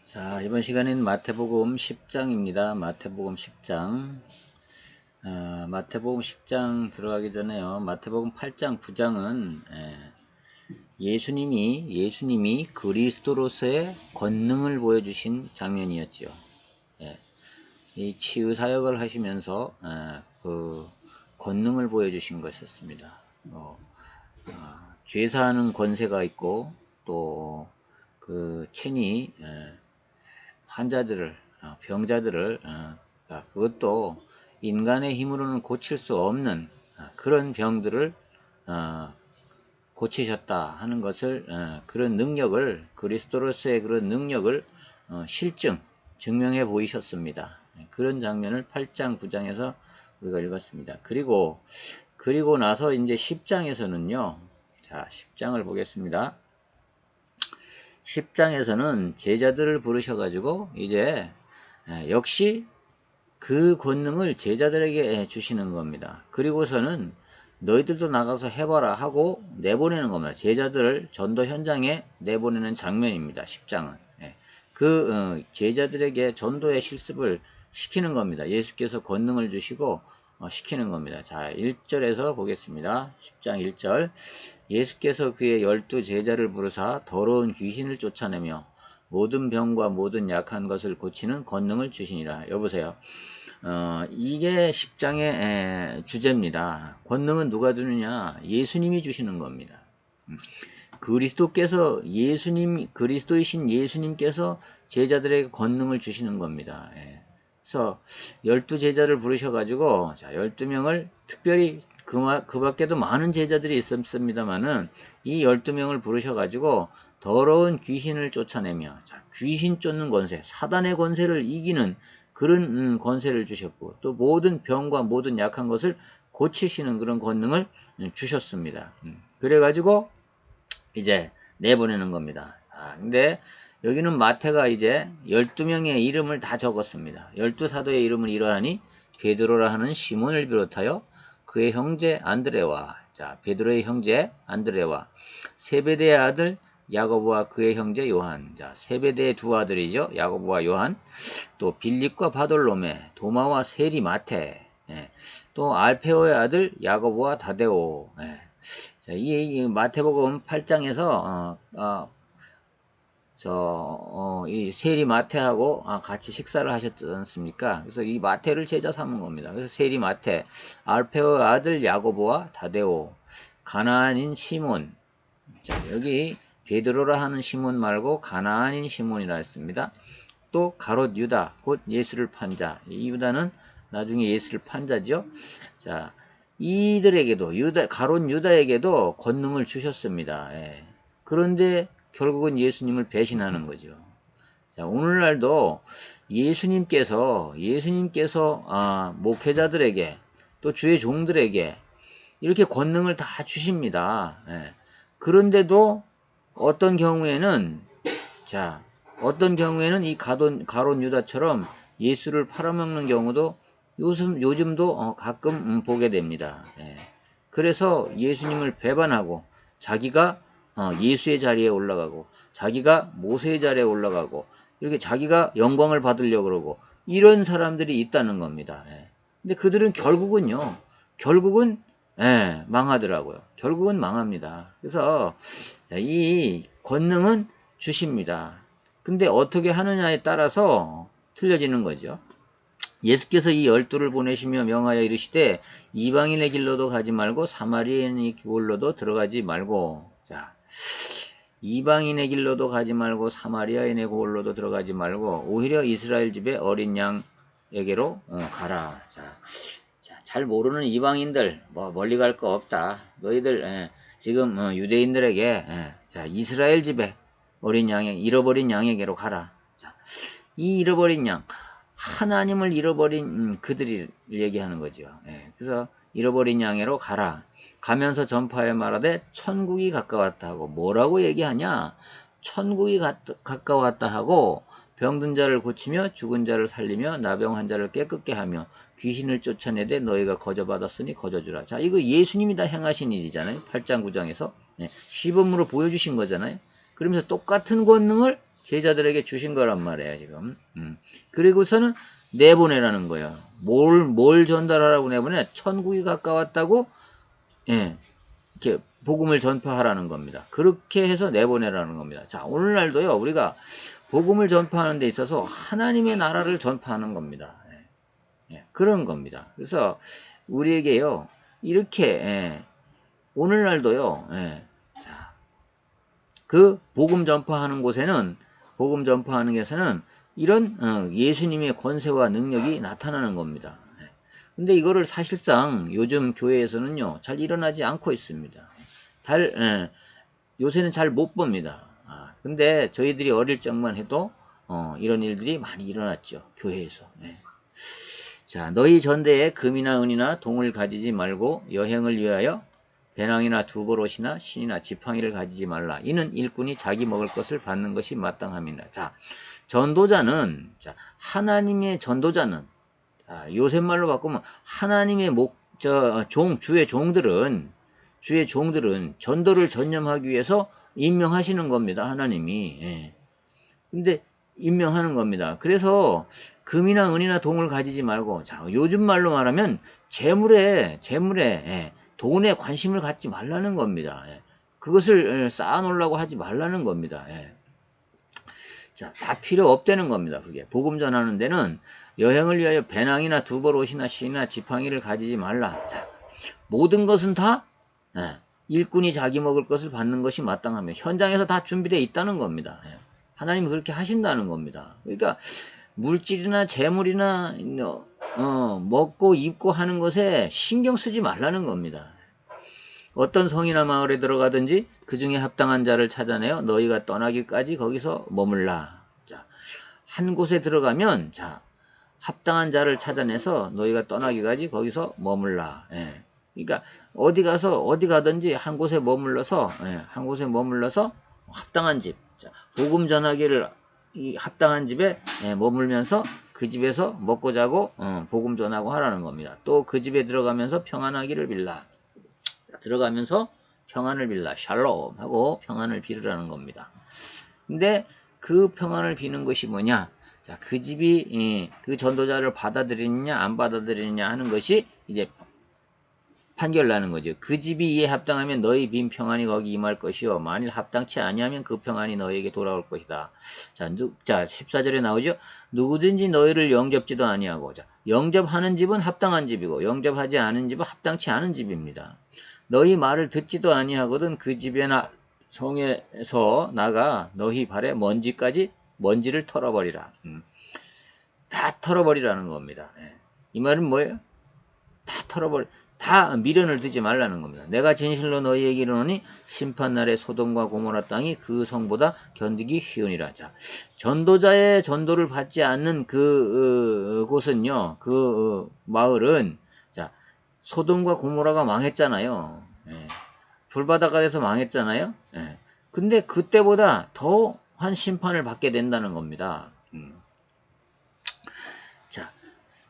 자, 이번 시간은 마태복음 10장입니다. 마태복음 10장. 마태복음 10장 들어가기 전에요. 마태복음 8장, 9장은 예수님이 그리스도로서의 권능을 보여주신 장면이었죠. 이 치유 사역을 하시면서 그 권능을 보여주신 것이었습니다. 죄사하는 권세가 있고 또 그 친히 환자들을 병자들을 그것도 인간의 힘으로는 고칠 수 없는 그런 병들을 고치셨다 하는 것을 그런 능력을 그리스도로서의 그런 능력을 증명해 보이셨습니다. 그런 장면을 8장 9장에서 우리가 읽었습니다. 그리고 나서 이제 10장에서는요. 자, 10장을 보겠습니다. 10장에서는 제자들을 부르셔가지고 이제 역시 그 권능을 제자들에게 주시는 겁니다. 그리고서는 너희들도 나가서 해봐라 하고 내보내는 겁니다. 제자들을 전도 현장에 내보내는 장면입니다. 10장은. 그 제자들에게 전도의 실습을 시키는 겁니다. 예수께서 권능을 주시고 시키는 겁니다. 자, 1절에서 보겠습니다. 10장 1절. 예수께서 그의 12 제자를 부르사 더러운 귀신을 쫓아내며 모든 병과 모든 약한 것을 고치는 권능을 주시니라. 여보세요. 이게 10장의 주제입니다. 권능은 누가 주느냐? 예수님이 주시는 겁니다. 그리스도이신 예수님께서 제자들에게 권능을 주시는 겁니다. 그래서 12 제자를 부르셔가지고, 자, 12명을 특별히 그 밖에도 많은 제자들이 있었습니다만은, 이 12명을 부르셔가지고, 더러운 귀신을 쫓아내며, 자, 귀신 쫓는 권세, 사단의 권세를 이기는 그런 권세를 주셨고, 또 모든 병과 모든 약한 것을 고치시는 그런 권능을 주셨습니다. 그래가지고, 이제 내보내는 겁니다. 근데 여기는 마태가 이제 12명의 이름을 다 적었습니다. 12사도의 이름은 이러하니 베드로라 하는 시몬을 비롯하여 그의 형제 안드레와, 자, 베드로의 형제 안드레와 세베대의 아들 야고보와 그의 형제 요한, 자, 세베대의 두 아들이죠. 야고보와 요한, 또 빌립과 바돌로메, 도마와 세리 마테, 또 알페오의 아들 야고보와 다데오. 자, 이 마태복음 8장에서 이 세리 마태하고 같이 식사를 하셨지 않습니까? 그래서 이 마태를 제자 삼은 겁니다. 그래서 세리 마태, 알페오의 아들 야고보와 다데오, 가나안인 시몬. 자, 여기 베드로라 하는 시몬 말고 가나안인 시몬이라 했습니다. 또 가롯 유다, 곧 예수를 판 자. 이 유다는 나중에 예수를 판 자죠. 자, 이들에게도 가롯 유다에게도 권능을 주셨습니다. 그런데 결국은 예수님을 배신하는 거죠. 자, 오늘날도 예수님께서 목회자들에게 또 주의 종들에게 이렇게 권능을 다 주십니다. 그런데도 어떤 경우에는 이 가롯 유다처럼 예수를 팔아먹는 경우도 요즘도 가끔 보게 됩니다. 그래서 예수님을 배반하고 자기가 예수의 자리에 올라가고 자기가 모세의 자리에 올라가고 이렇게 자기가 영광을 받으려고 그러고 이런 사람들이 있다는 겁니다. 근데 그들은 결국은 망하더라고요. 결국은 망합니다. 그래서 이 권능은 주십니다. 근데 어떻게 하느냐에 따라서 틀려지는 거죠. 예수께서 이 12를 보내시며 명하여 이르시되 이방인의 길로도 가지 말고 사마리아인의 길로도 들어가지 말고, 자, 이방인의 길로도 가지 말고 사마리아인의 길로도 들어가지 말고 오히려 이스라엘 집의 어린 양에게로 가라. 자, 잘 모르는 이방인들 멀리 갈 거 없다. 너희들 지금 유대인들에게 자, 이스라엘 집의 어린 잃어버린 양에게로 가라. 자, 이 잃어버린 양, 하나님을 잃어버린 그들이 얘기하는 거죠. 그래서 잃어버린 양으로 가라. 가면서 전파해 말하되 천국이 가까웠다 하고, 뭐라고 얘기하냐? 천국이 가까웠다 하고 병든 자를 고치며 죽은 자를 살리며 나병 환자를 깨끗게 하며 귀신을 쫓아내되 너희가 거저받았으니 거저주라. 자, 이거 예수님이 다 행하신 일이잖아요. 8장 9장에서 시범으로 보여주신 거잖아요. 그러면서 똑같은 권능을 제자들에게 주신 거란 말이에요, 지금. 그리고서는 내보내라는 거예요. 뭘 전달하라고 내보내? 천국이 가까웠다고, 예, 이렇게 복음을 전파하라는 겁니다. 그렇게 해서 내보내라는 겁니다. 자, 오늘날도요, 우리가 복음을 전파하는 데 있어서 하나님의 나라를 전파하는 겁니다. 예, 그런 겁니다. 그래서 우리에게요, 이렇게, 오늘날도요, 자, 그 복음 전파하는 곳에는, 복음 전파하는 곳에서는 이런 예수님의 권세와 능력이 나타나는 겁니다. 근데 이거를 사실상 요즘 교회에서는요, 잘 일어나지 않고 있습니다. 요새는 잘 못 봅니다. 근데 저희들이 어릴 적만 해도 이런 일들이 많이 일어났죠. 교회에서. 자, 너희 전대에 금이나 은이나 동을 가지지 말고 여행을 위하여 배낭이나 두보롯이나 신이나 지팡이를 가지지 말라. 이는 일꾼이 자기 먹을 것을 받는 것이 마땅함이니라. 자, 전도자는, 자, 하나님의 전도자는, 자, 요새 말로 바꾸면 하나님의 주의 종들은 전도를 전념하기 위해서 임명하시는 겁니다. 하나님이. 근데 임명하는 겁니다. 그래서 금이나 은이나 동을 가지지 말고, 자, 요즘 말로 말하면 재물에 돈에 관심을 갖지 말라는 겁니다. 그것을 쌓아놓으려고 하지 말라는 겁니다. 자, 다 필요 없다는 겁니다. 그게 복음 전하는 데는 여행을 위하여 배낭이나 두보롯이나 신이나 지팡이를 가지지 말라. 자, 모든 것은 다 일꾼이 자기 먹을 것을 받는 것이 마땅하며 현장에서 다 준비되어 있다는 겁니다. 하나님이 그렇게 하신다는 겁니다. 그러니까 물질이나 재물이나 먹고 입고 하는 것에 신경 쓰지 말라는 겁니다. 어떤 성이나 마을에 들어가든지 그 중에 합당한 자를 찾아내어 너희가 떠나기까지 거기서 머물라. 자, 한 곳에 들어가면, 자, 합당한 자를 찾아내서 너희가 떠나기까지 거기서 머물라. 그러니까 어디 가든지 한 곳에 머물러서 합당한 집, 자, 복음 전하기를 이 합당한 집에 머물면서 그 집에서 먹고 자고 복음 전하고 하라는 겁니다. 또 그 집에 들어가면서 평안하기를 빌라. 자, 들어가면서 평안을 빌라. 샬롬 하고 평안을 비르라는 겁니다. 근데 그 평안을 비는 것이 뭐냐? 자, 그 집이 그 전도자를 받아들이느냐 안 받아들이느냐 하는 것이 이제 판결나는 거죠. 그 집이 이에 합당하면 너희 빈 평안이 거기 임할 것이요. 만일 합당치 아니하면 그 평안이 너희에게 돌아올 것이다. 자, 14절에 나오죠. 누구든지 너희를 영접지도 아니하고. 자, 영접하는 집은 합당한 집이고 영접하지 않은 집은 합당치 않은 집입니다. 너희 말을 듣지도 아니하거든 그 집에나 성에서 나가 너희 발에 먼지를 털어버리라. 다 털어버리라는 겁니다. 이 말은 뭐예요? 다 미련을 두지 말라는 겁니다. 내가 진실로 너희에게 이르노니 심판날에 소돔과 고모라 땅이 그 성보다 견디기 쉬우니라. 자, 전도자의 전도를 받지 않는 곳은요, 마을은, 자, 소돔과 고모라가 망했잖아요. 불바다가 돼서 망했잖아요. 근데 그때보다 더한 심판을 받게 된다는 겁니다. 자,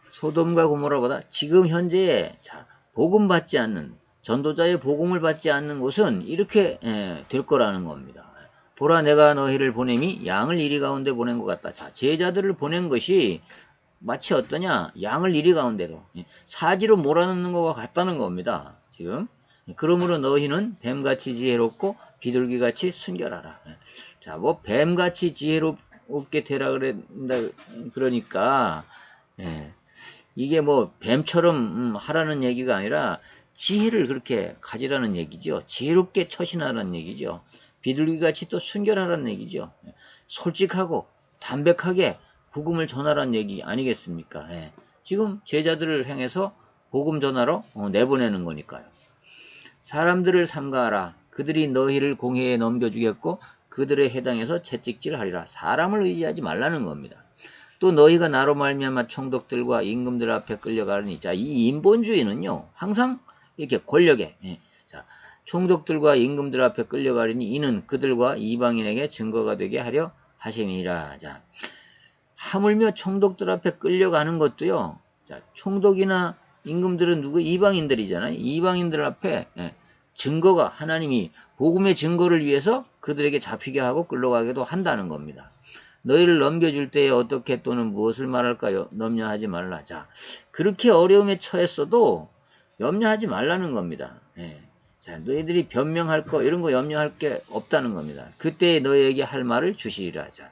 소돔과 고모라보다 지금 현재에, 자, 복음 받지 않는, 전도자의 복음을 받지 않는 곳은 이렇게 될 거라는 겁니다. 보라 내가 너희를 보냄이 양을 이리 가운데 보낸 것 같다. 자, 제자들을 보낸 것이 마치 어떠냐? 양을 이리 가운데로 사지로 몰아넣는 것과 같다는 겁니다. 지금. 그러므로 너희는 뱀같이 지혜롭고 비둘기같이 순결하라. 자, 뭐 뱀같이 지혜롭게 되라 그러니까 이게 뭐 뱀처럼 하라는 얘기가 아니라 지혜를 그렇게 가지라는 얘기죠. 지혜롭게 처신하라는 얘기죠. 비둘기같이 또 순결하라는 얘기죠. 솔직하고 담백하게 복음을 전하라는 얘기 아니겠습니까? 지금 제자들을 향해서 복음 전하러 내보내는 거니까요. 사람들을 삼가하라. 그들이 너희를 공회에 넘겨주겠고 그들의 해당에서 채찍질하리라. 사람을 의지하지 말라는 겁니다. 또 너희가 나로 말미암아 총독들과 임금들 앞에 끌려가느니. 자, 이 인본주의는요 항상 이렇게 권력에 자, 총독들과 임금들 앞에 끌려가리니 이는 그들과 이방인에게 증거가 되게 하려 하심이니라. 자, 하물며 총독들 앞에 끌려가는 것도요. 자, 총독이나 임금들은 누구? 이방인들이잖아요. 이방인들 앞에 증거가 하나님이 복음의 증거를 위해서 그들에게 잡히게 하고 끌려가기도 한다는 겁니다. 너희를 넘겨줄 때에 어떻게 또는 무엇을 말할까요? 염려하지 말라. 자, 그렇게 어려움에 처했어도 염려하지 말라는 겁니다. 예. 자, 너희들이 변명할 거 이런 거 염려할 게 없다는 겁니다. 그때 너희에게 할 말을 주시리라. 자,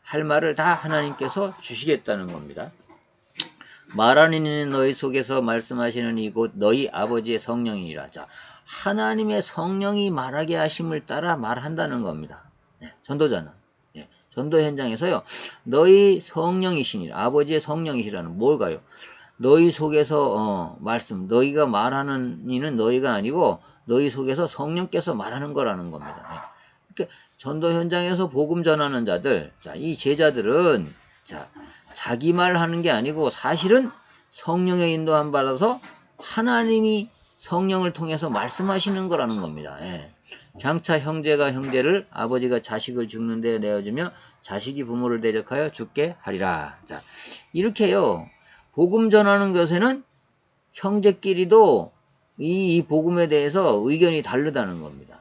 할 말을 다 하나님께서 주시겠다는 겁니다. 말하는 이는 너희 속에서 말씀하시는 이곳 너희 아버지의 성령이니라. 자, 하나님의 성령이 말하게 하심을 따라 말한다는 겁니다. 예, 전도자는. 예, 전도 현장에서요. 너희 성령이시니라. 아버지의 성령이시라는 뭘까요? 너희 속에서 말씀, 너희가 말하는 이는 너희가 아니고 너희 속에서 성령께서 말하는 거라는 겁니다. 예. 그러니까 전도 현장에서 복음 전하는 자들, 자, 이 제자들은 자, 자기 말 하는 게 아니고 사실은 성령의 인도함 받아서 하나님이 성령을 통해서 말씀하시는 거라는 겁니다. 예. 장차 형제가 형제를 아버지가 자식을 죽는 데 내어주며 자식이 부모를 대적하여 죽게 하리라. 자, 이렇게요. 복음 전하는 것에는 형제끼리도 이 복음에 대해서 의견이 다르다는 겁니다.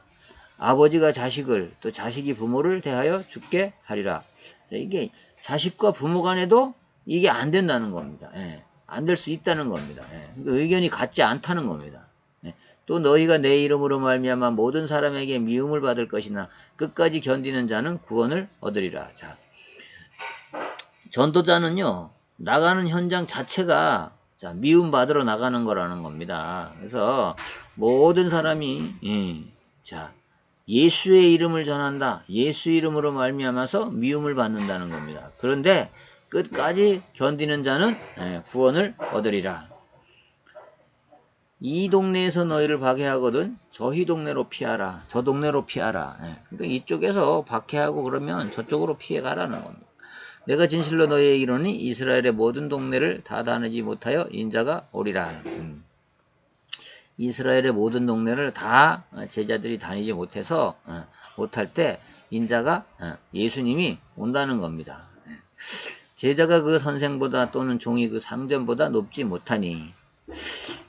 아버지가 자식을 또 자식이 부모를 대하여 죽게 하리라. 자, 이게 자식과 부모 간에도 이게 안 된다는 겁니다. 예. 안 될 수 있다는 겁니다. 예. 의견이 같지 않다는 겁니다. 예. 또 너희가 내 이름으로 말미암아 모든 사람에게 미움을 받을 것이나 끝까지 견디는 자는 구원을 얻으리라. 자, 전도자는요. 나가는 현장 자체가 자, 미움 받으러 나가는 거라는 겁니다. 그래서 모든 사람이 자, 예수의 이름을 전한다. 예수 이름으로 말미암아서 미움을 받는다는 겁니다. 그런데 끝까지 견디는 자는 구원을 얻으리라. 이 동네에서 너희를 박해하거든 저희 동네로 피하라. 저 동네로 피하라. 그러니까 이쪽에서 박해하고 그러면 저쪽으로 피해가라는 겁니다. 내가 진실로 너희에게 이르노니 이스라엘의 모든 동네를 다 다니지 못하여 인자가 오리라. 이스라엘의 모든 동네를 다 제자들이 다니지 못해서 못할 때 인자가 예수님이 온다는 겁니다. 제자가 그 선생보다 또는 종이 그 상전보다 높지 못하니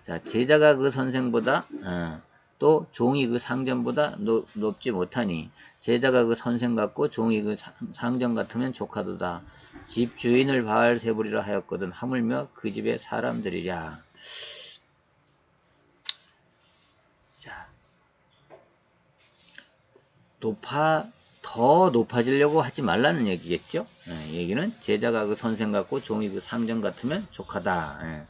자, 제자가 그 선생보다 또 종이 그 상전보다 높지 못하니 제자가 그 선생 같고 종이 그 상전 같으면 족하도다. 집 주인을 바알세불이라 하였거든 하물며 그 집의 사람들이랴. 자, 더 높아지려고 하지 말라는 얘기겠죠. 얘기는 제자가 그 선생 같고 종이 그 상전 같으면 족하다.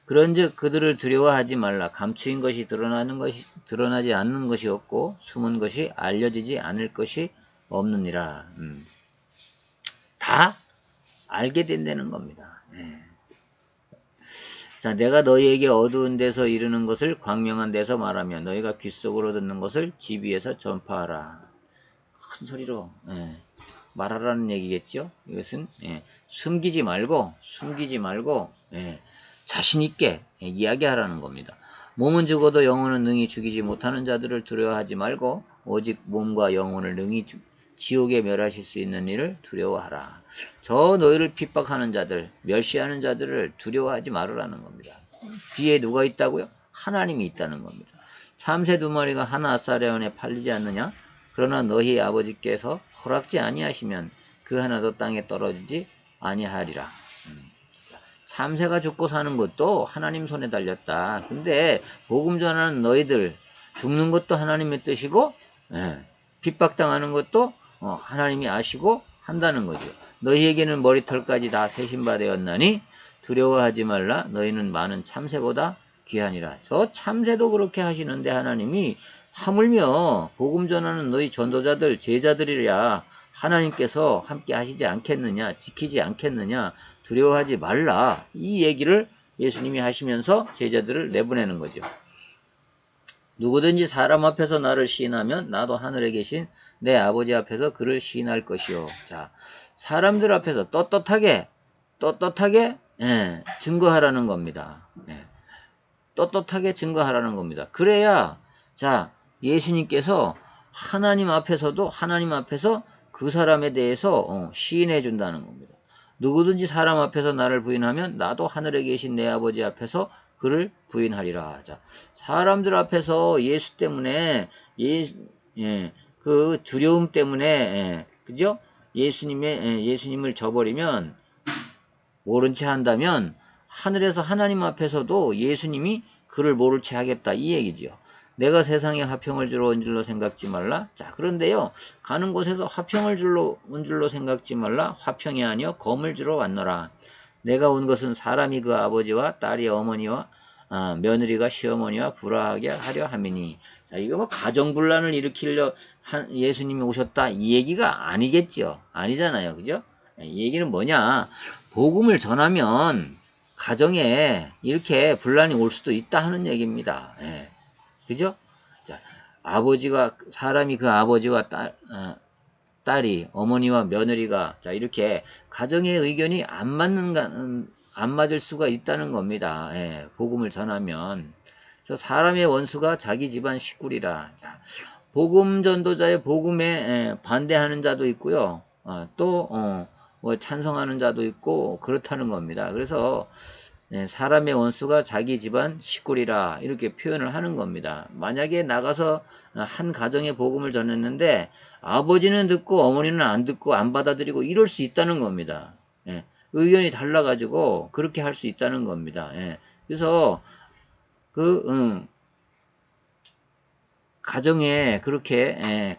그런즉 그들을 두려워하지 말라. 감추인 것이 드러나지 않는 것이 없고 숨은 것이 알려지지 않을 것이 없느니라. 다 알게 된다는 겁니다. 자, 내가 너희에게 어두운 데서 이르는 것을 광명한 데서 말하며 너희가 귓속으로 듣는 것을 집 위에서 전파하라. 큰 소리로 말하라는 얘기겠죠. 이것은 숨기지 말고 자신 있게 이야기하라는 겁니다. 몸은 죽어도 영혼은 능히 죽이지 못하는 자들을 두려워하지 말고 오직 몸과 영혼을 능히 지옥에 멸하실 수 있는 일을 두려워하라. 저 너희를 핍박하는 자들, 멸시하는 자들을 두려워하지 말으라는 겁니다. 뒤에 누가 있다고요? 하나님이 있다는 겁니다. 참새 2마리가 하나 아사레온에 팔리지 않느냐? 그러나 너희 아버지께서 허락지 아니하시면 그 하나도 땅에 떨어지지 아니하리라. 참새가 죽고 사는 것도 하나님 손에 달렸다. 근데 복음 전하는 너희들 죽는 것도 하나님의 뜻이고 핍박당하는 것도 하나님이 아시고 한다는 거죠. 너희에게는 머리털까지 다 세신바 되었나니 두려워하지 말라. 너희는 많은 참새보다 귀하니라. 저 참새도 그렇게 하시는데 하나님이 하물며 복음 전하는 너희 전도자들 제자들이랴 하나님께서 함께 하시지 않겠느냐, 지키지 않겠느냐, 두려워하지 말라. 이 얘기를 예수님이 하시면서 제자들을 내보내는 거죠. 누구든지 사람 앞에서 나를 시인하면 나도 하늘에 계신 내 아버지 앞에서 그를 시인할 것이요. 자, 사람들 앞에서 떳떳하게 증거하라는 겁니다. 떳떳하게 증거하라는 겁니다. 그래야 자, 예수님께서 하나님 앞에서 그 사람에 대해서 시인해 준다는 겁니다. 누구든지 사람 앞에서 나를 부인하면 나도 하늘에 계신 내 아버지 앞에서 그를 부인하리라. 자, 사람들 앞에서 예수 때문에 그 두려움 때문에 그죠? 예수님을 저버리면, 모른 채 한다면 하늘에서 하나님 앞에서도 예수님이 그를 모를 채 하겠다 이 얘기지요. 내가 세상에 화평을 주러 온 줄로 생각지 말라. 자, 그런데요, 가는 곳에서 화평을 주러 온 줄로 생각지 말라. 화평이 아니여 검을 주러 왔노라. 내가 온 것은 사람이 그 아버지와 딸이 어머니와 며느리가 시어머니와 불화하게 하려 함이니. 자, 이거 뭐 가정분란을 일으키려 예수님이 오셨다 이 얘기가 아니겠지요. 아니잖아요, 그죠? 이 얘기는 뭐냐? 복음을 전하면 가정에 이렇게 분란이 올 수도 있다 하는 얘기입니다. 예. 그죠? 자, 사람이 그 아버지와 딸이, 어머니와 며느리가, 자, 이렇게 가정의 의견이 안 맞을 수가 있다는 겁니다. 예, 복음을 전하면. 그래서 사람의 원수가 자기 집안 식구리라. 자, 복음 전도자의 복음에 반대하는 자도 있고요. 뭐 찬성하는 자도 있고, 그렇다는 겁니다. 그래서, 사람의 원수가 자기 집안 식구리라 이렇게 표현을 하는 겁니다. 만약에 나가서 한 가정의 복음을 전했는데 아버지는 듣고 어머니는 안 듣고 안 받아들이고 이럴 수 있다는 겁니다. 의견이 달라가지고 그렇게 할 수 있다는 겁니다. 그래서 가정에 그렇게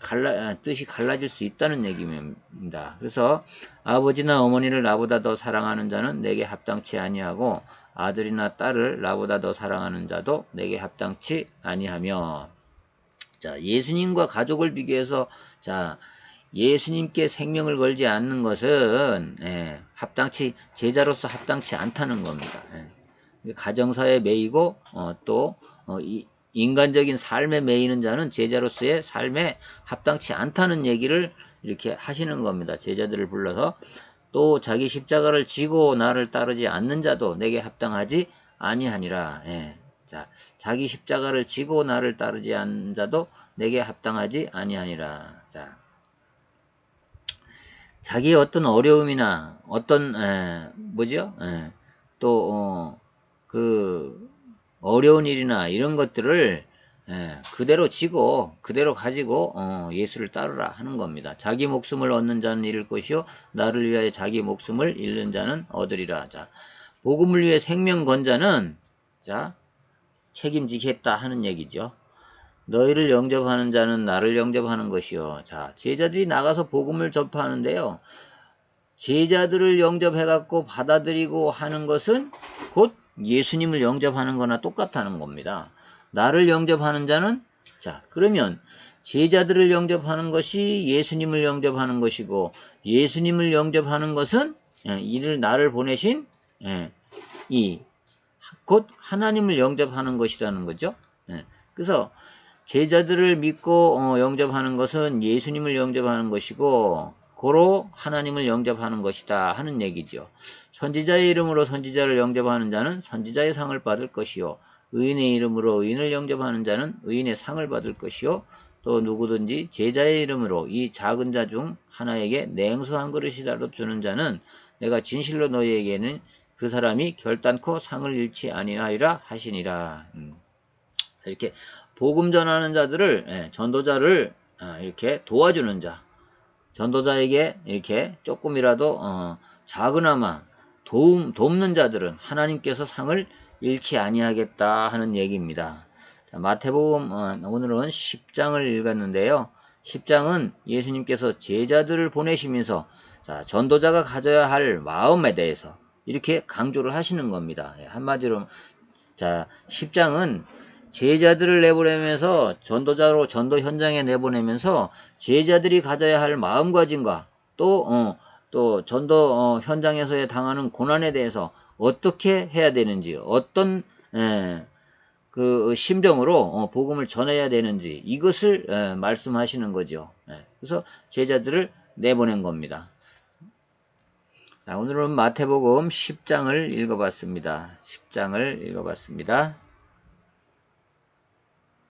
뜻이 갈라질 수 있다는 얘기입니다. 그래서 아버지나 어머니를 나보다 더 사랑하는 자는 내게 합당치 아니하고 아들이나 딸을 나보다 더 사랑하는 자도 내게 합당치 아니하며. 자, 예수님과 가족을 비교해서 자, 예수님께 생명을 걸지 않는 것은 제자로서 합당치 않다는 겁니다. 가정사에 매이고 인간적인 삶에 매이는 자는 제자로서의 삶에 합당치 않다는 얘기를 이렇게 하시는 겁니다. 제자들을 불러서 또 자기 십자가를 지고 나를 따르지 않는 자도 내게 합당하지 아니하니라. 자, 자기 십자가를 지고 나를 따르지 않는 자도 내게 합당하지 아니하니라. 자, 자기의 어떤 어려움이나 어떤 어려운 일이나 이런 것들을 그대로 지고 그대로 가지고 예수를 따르라 하는 겁니다. 자기 목숨을 얻는 자는 잃을 것이요 나를 위하여 자기 목숨을 잃는 자는 얻으리라. 자, 복음을 위해 생명 건 자는 자 책임지겠다 하는 얘기죠. 너희를 영접하는 자는 나를 영접하는 것이요. 자, 제자들이 나가서 복음을 전파하는데요. 제자들을 영접해갖고 받아들이고 하는 것은 곧 예수님을 영접하는 거나 똑같다는 겁니다. 나를 영접하는 자는 자, 그러면 제자들을 영접하는 것이 예수님을 영접하는 것이고 예수님을 영접하는 것은 이를 나를 보내신 곧 하나님을 영접하는 것이라는 거죠. 그래서 제자들을 믿고 영접하는 것은 예수님을 영접하는 것이고 고로 하나님을 영접하는 것이다 하는 얘기죠. 선지자의 이름으로 선지자를 영접하는 자는 선지자의 상을 받을 것이요 의인의 이름으로 의인을 영접하는 자는 의인의 상을 받을 것이요 또 누구든지 제자의 이름으로 이 작은 자 중 하나에게 냉수 한 그릇이라도 주는 자는 내가 진실로 너희에게는 그 사람이 결단코 상을 잃지 아니하리라 하시니라. 이렇게 복음 전하는 자들을 전도자를 이렇게 도와주는 자, 전도자에게 이렇게 조금이라도 작으나마 돕는 자들은 하나님께서 상을 잃지 아니하겠다 하는 얘기입니다. 자, 마태복음 오늘은 10장을 읽었는데요. 10장은 예수님께서 제자들을 보내시면서 자, 전도자가 가져야 할 마음에 대해서 이렇게 강조를 하시는 겁니다. 한마디로 자, 10장은 제자들을 내보내면서 전도자로 전도 현장에 내보내면서 제자들이 가져야 할 마음가짐과 또 전도 현장에서 당하는 고난에 대해서 어떻게 해야 되는지 어떤 그 심정으로 복음을 전해야 되는지 이것을 말씀하시는 거죠. 그래서 제자들을 내보낸 겁니다. 자, 오늘은 마태복음 10장을 읽어봤습니다. 10장을 읽어봤습니다.